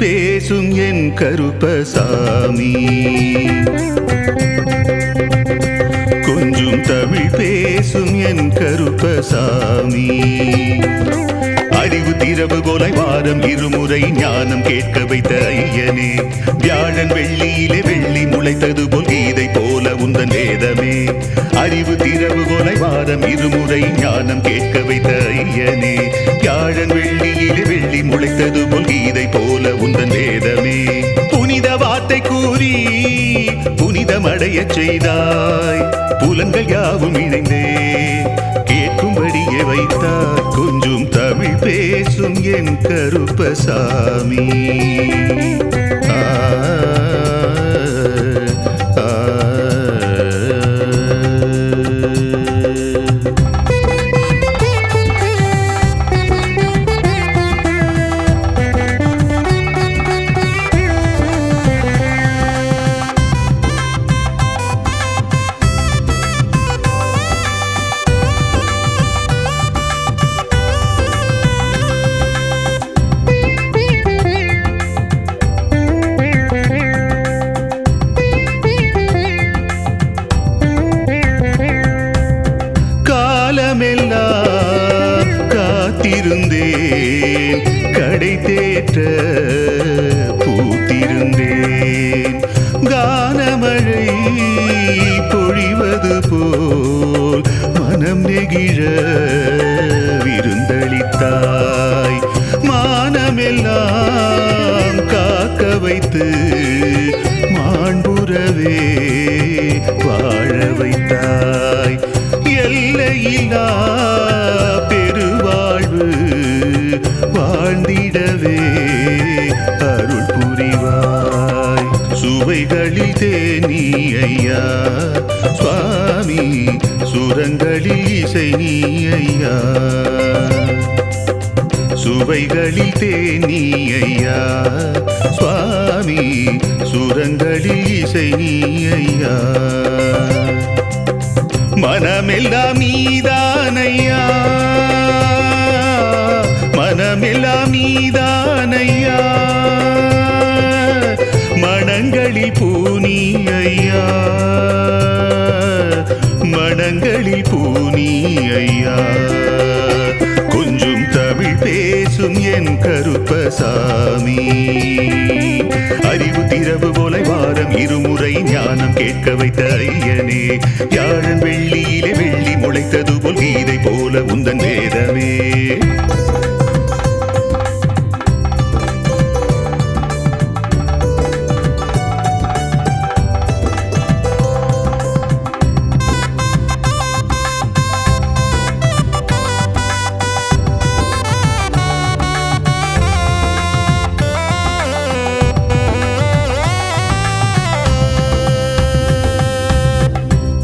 பேசும் என் கருப்பசாமி. கொஞ்சம் தமிழ் பேசும் என் கருப்பசாமி. அறிவு திறவுகோலை வாரம் இருமுறை ஞானம் கேட்க வைத்த ஐயனே, வியாழன் வெள்ளியிலே வெள்ளி முளைத்தது போல் கீதை போல உந்தன் வேதமே. அறிவு திறவுகோலை வாரம் இருமுறை ஞானம் கேட்க வைத்த ஐயனே, வியாழன் வெள்ளியிலே வெள்ளி முளைத்தது போல் கீதை போல உந்தன் வேதமே. புனித வார்த்தை கூறி புனிதமடைய செய்தாய், புலன்கள் யாவும் இணைந்தே கேட்கும்படியே வைத்தார். கொஞ்சம் தமிழ் பேசும் என் கருப்பசாமி. காலமெல்லாம் காத்திருந்தேன், கடை தேற்ற பூத்திருந்தேன். கானமழை பொழிவது போல் மனம் நெகிழ விருந்தளித்தாய். மானமெல்லாம் காக்க வைத்து மாண்புறவே வாழ வைத்தாய். எல்லையில்லா பெருவாழ்வு வாழ்ந்திடவே அருள் புரிவாய். சுவைகளில் தேனி ஐயா சுவாமி, சுரங்களில் இசை நீ ஐயா. சுவைகளில் தேனி ஐயா சுவாமி, சுரங்களில் இசை நீ ஐயா. மனமெல்லாம் நீதானையா, மனமெல்லாம் நீதானையா. மனங்களில் பூனி ஐயா, மனங்களில் பூனி ஐயா. கொஞ்சம் தமிழ் பேசும் என் கருப்பசாமி. அறிவு திறவு போல வாரம் இருமுறை ஞானம் கேட்க வைத்த ஐயனே, வியாழன் வெள்ளியிலே வெள்ளி முளைத்தது போல் கீதை போல உந்தன் வேதமே.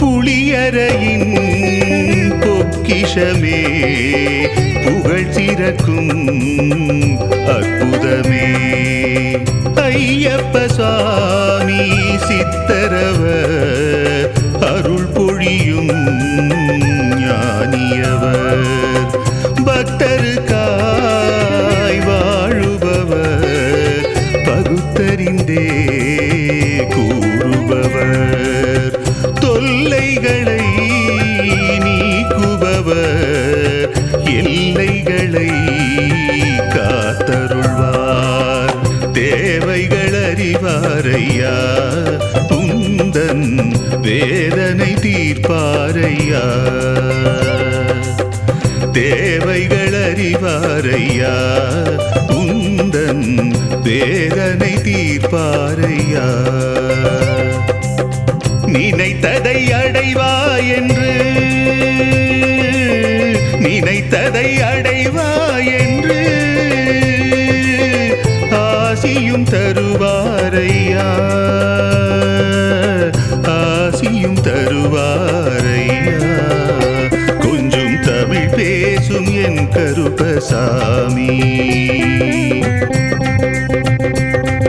புளியரையின் பொக்கிஷமே, புகழ் சிறக்கும் அற்புதமே. ஐயப்ப சுவாமி சித்தரவர் அருள் பொழியும் ஞானியவர். பக்தருக்காய் வாழுபவர், பகுத்தறிந்தே கூறுபவர். தொல்லைகளை நீக்குபவர், எல்லைகளை காத்தருள்வார். தேவைகள் அறிவாரையா, உந்தன் வேதனை தீர்ப்பாரையா. தேவைகள் அறிவாரையா, உந்தன் வேதனை தீர்ப்பாரையா. நினைத்ததை அடைவாய் என்று, நினைத்ததை அடைவாய் என்று ஆசியும் தருவாரையா, ஆசியும் தருவாரையா. கொஞ்சம் தமிழ் பேசும் என் கருப்பசாமி.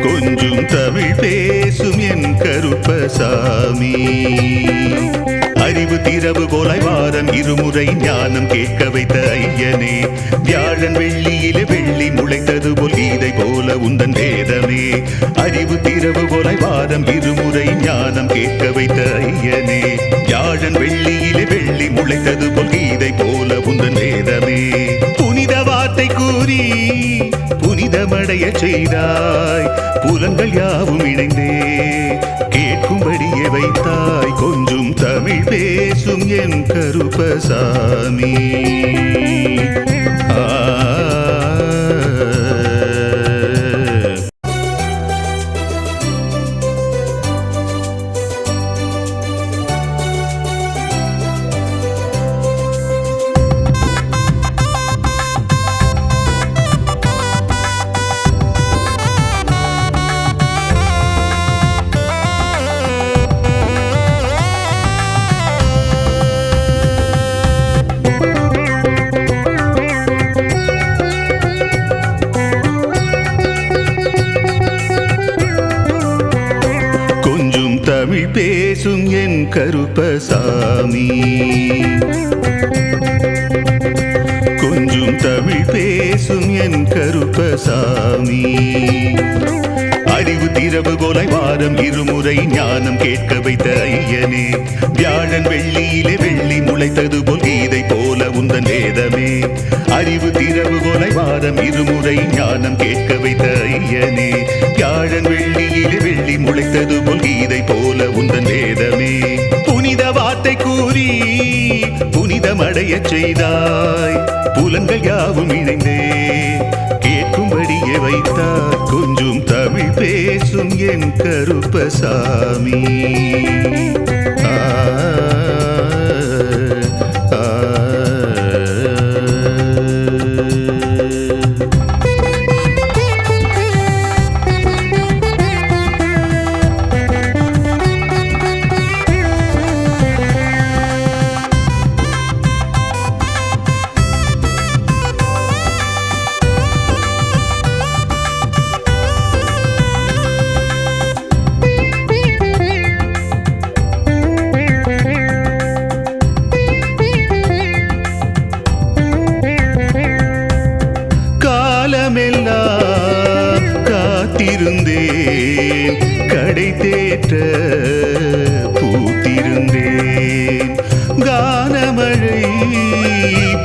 கொஞ்சம் தமிழ் பேசும் என் கருப்பசாமி. அறிவு திறவு போலாய் வாரம் இருமுறை ஞானம் கேட்க வைத்த ஐயனே, வியாழன் வெள்ளியிலே வெள்ளி முளைத்தது போல் கீதை போல உந்தன் வேதம் ஐயனே அறிவு திறவுகோலை வாரம் இருமுறை ஞானம் கேட்க வைத்த ஐயனே வியாழன் வெள்ளியிலே வெள்ளி முளைத்தது போல் கீதை போல உந்தன் வேதமே புனித வார்த்தை கூறி புனிதமடைய செய்தாய் புலன்கள் யாவும் இணைந்தே கேட்கும்படியே வைத்தாய் கொஞ்சம் தமிழ் பேசும் என் கருப்பசாமி தமிழ் பேசும் என் கருப்பசாமி கொஞ்சம் தமிழ் பேசும் என் கருப்பசாமி அறிவு திறவுகோலை வாரம் இருமுறை ஞானம் கேட்க வைத்த ஐயனே வியாழன் வெள்ளியிலே வெள்ளி முளைத்தது போல் கீதை போல உந்தன் வேதமே அறிவு திறவுகோலை வாரம் இருமுறை ஞானம் கேட்க வைத்த ஐயனே வியாழன் வெள்ளியிலே வெள்ளி முளைத்தது போல் கீதை போல உந்தன் வேதமே புனித வார்த்தை கூறி புனிதமடைய செய்தாய் புலன்கள் யாவும் இணைந்தே கேட்கும்படியே வைத்தார் கொஞ்சம் தமிழ் பேசும் என் கருப்பசாமி காலமெல்லாம் காத்திருந்தேன் கடை தேற்ற பூத்திருந்தேன் கானமழை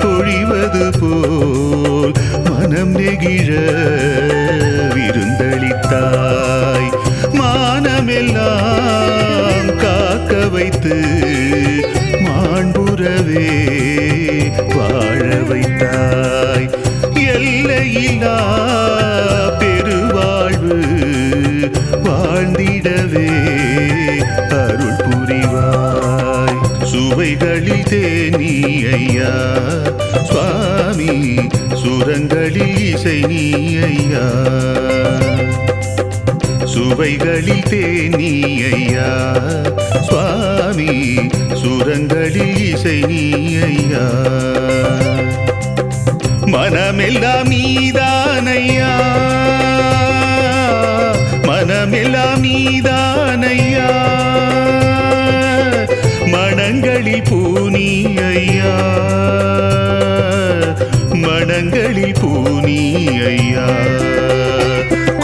பொழிவது போல் மனம் நெகிழ விருந்தளித்தாய் மானமெல்லாம் காக்க வைத்து மாண்புறவே வாழ வைத்தாய் எல்லையில்லா பெருவாழ்வு வாழ்ந்திடவே அருள் புரிவாய் சுவைகளில் தேனி ஐயா சுவாமி சுரங்களில் இசை நீ ஐயா சுவைகளில் தேனி ஐயா சுவாமி சுரங்களில் இசை நீ ஐயா மனமெல்லாம் நீதானையா மனமெல்லாம் நீதானையா மனங்களில் பூனி ஐயா மனங்களில் பூனி ஐயா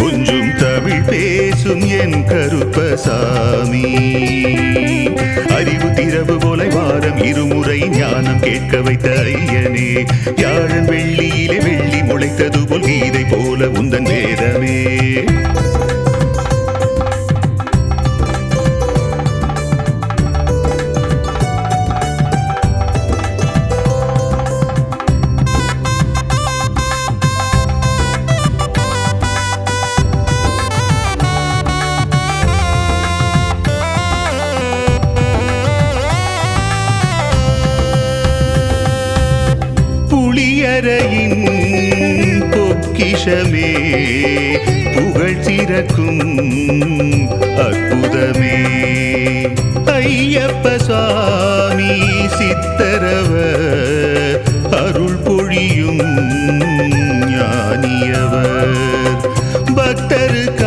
கொஞ்சம் தமிழ் பேசும் என் கருப்பசாமி அறிவு திறவுகோலை வாரம் இருமுறை ஞானம் கேட்க வைத்த ஐயனே வியாழன் வெள்ளியிலே வெள்ளி முளைத்தது போல் கீதை போல உந்தன் வேதமே புளியரையின் பொக்கிஷமே புகழ் சிறக்கும் அற்புதமே ஐயப்ப சுவாமி சித்தரவர் அருள் பொழியும் ஞானியவர் பக்தருக்காய்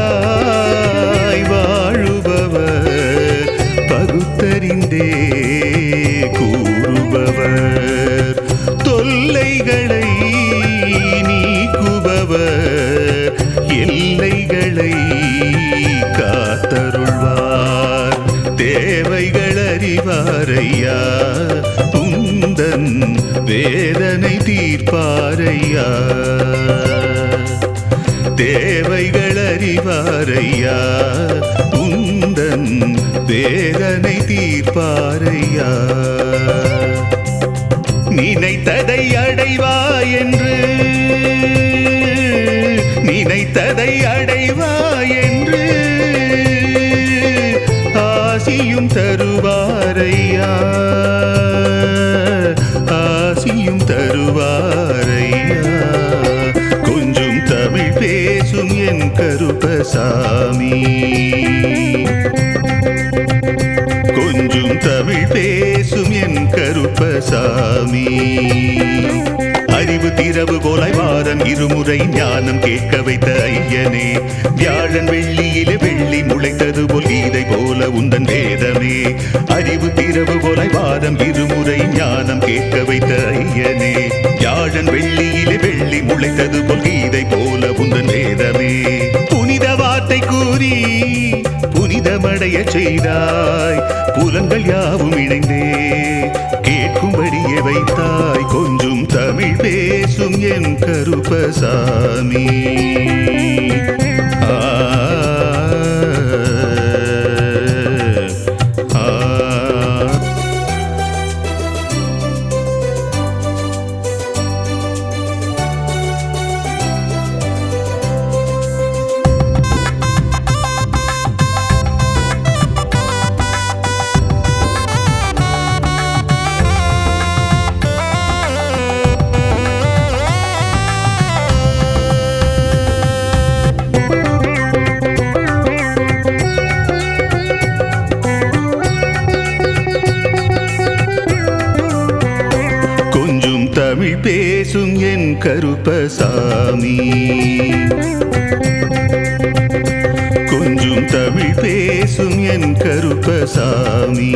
வாழுபவர் பகுத்தறிந்தே கூறுபவர் தொல்லைகளை நீக்குபவர் எல்லைகளை அறிவாரையா உந்தன் வேதனை தீர்ப்பாரையா தேவைகள் அறிவாரையா உந்தன் வேதனை தீர்ப்பாரையா நினைத்ததை அடைவாய் என்று நினைத்ததை அடைவாய் என்று ஆசியும் தருவாரையா ஆசியும் தருவாரையா கொஞ்சம் தமிழ் பேசும் என் கருப்பசாமி கொஞ்சம் தமிழ் பேசும் என் கருப்பசாமி அறிவு திரவு போலாய் வாரம் இருமுறை ஞானம் கேட்க வைத்த ஐயனே வியாழன் வெள்ளியிலே வெள்ளி முளைத்தது போல் கீதை போல உந்தன் வேதமே அறிவு திரவு போலாய் வாரம் இருமுறை ஞானம் கேட்க வைத்த ஐயனே வியாழன் வெள்ளியிலே வெள்ளி முளைத்தது போல் கீதை போல உந்தன் வேதமே புனித வார்த்தை கூறி புனிதமடைய செய்தாய் புலங்கள் யாவும் இணைந்தே கேட்கும்படியே வைத்தாய் கொஞ்சம் தமிழ் பேசும் என் கருப்பசாமி தமிழ் பேசும் என் கருப்பசாமி கொஞ்சம் தமிழ் பேசும் என் கருப்பசாமி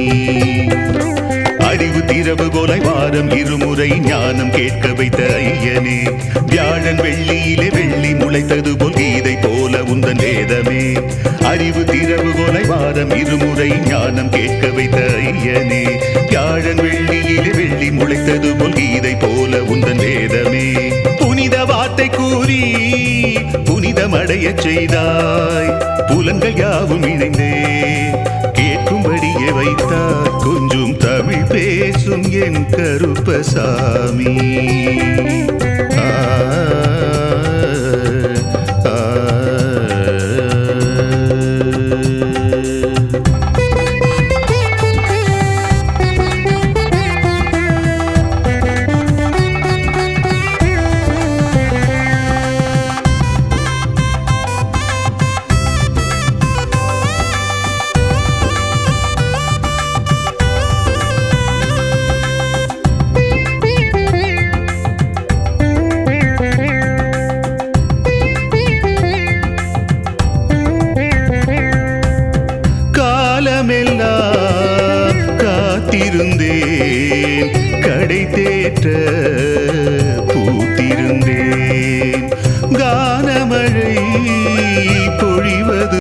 அறிவு திரவு போலாய் வாரம் இருமுறை ஞானம் கேட்க வைத்த ஐயனே வியாழன் வெள்ளியிலே வெள்ளி முளைத்தது போல் கீதை போல உந்தன் வேதமே அறிவு திரவு போலாய் வாரம் இருமுறை ஞானம் கேட்க வைத்த ஐயனே வியாழன் வெள்ளியிலே வெள்ளி முளைத்தது போல் கீதை போல உந்தன் வேதமே புனித வார்த்தை கூறி புனிதமடைய செய்தாய் புலங்கள் யாவும் இணைந்தே கேட்கும்படியே வைத்தார் கொஞ்சம் தமிழ் பேசும் என் கருப்பசாமி காலமெல்லாம் காத்திருந்தேன் கடை தேற்ற